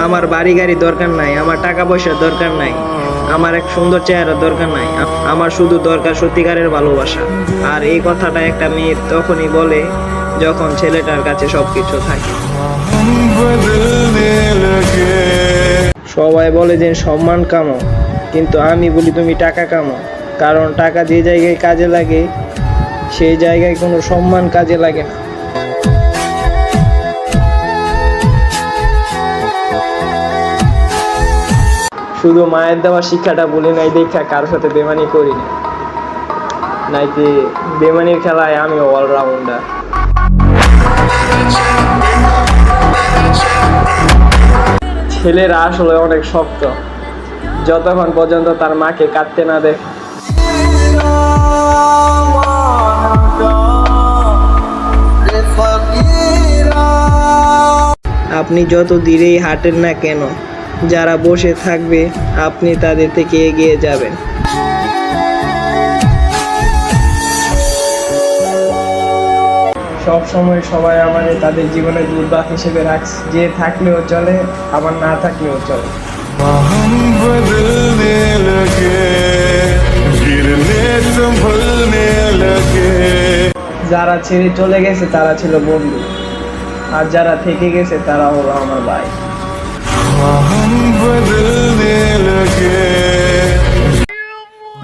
আমার বাড়ি গাড়ি দরকার নাই, আমার টাকা পয়সার দরকার নাই, আমার এক সুন্দর চেহারা দরকার নাই, আমার শুধু দরকার সত্যিকারের ভালোবাসা। আর এই কথাটা একটা মেয়ে তখনই বলে যখন ছেলেটার কাছে সবকিছু থাকে। সবাই বলে যে সম্মান কামাও, কিন্তু আমি বলি তুমি টাকা কামাও। কারণ টাকা যে জায়গায় কাজে লাগে সেই জায়গায় কোনো সম্মান কাজে লাগে না। শুধু মায়ের দেওয়া শিক্ষাটা বলি নাই দেখা কারোর সাথে বেমানি করি না, নাইতে বেমানির খেলায় আমি অলরাউন্ডার। ছেলেরা আসলে অনেক শক্ত, যতক্ষণ পর্যন্ত তার মাকে কাঁদতে না দেখে। আপনি যত ধীরেই হাঁটেন না কেন, যারা বসে থাকবে আপনি তাদের থেকে এগিয়ে যাবেন। সব সময় সবাই আমাদের তাদের জীবনে দুর্ভাগ হিসেবে রাখছে, যে থাকলেও চলে আবার না থাকলেও চলে। যারা ছেড়ে চলে গেছে তারা ছিল বন্ধু, আর যারা থেকে গেছে তারা হলো আমার ভাই।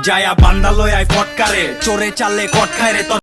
যায়া বান্দা লয় ফটকারে চোরে চালে কট খায় রে।